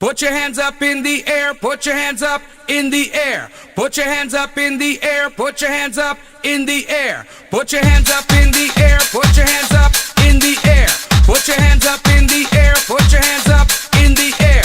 Put your hands up in the air, put your hands up in the air. Put your hands up in the air, put your hands up in the air. Put your hands up in the air, put your hands up in the air. Put your hands up in the air, put your hands up in the air.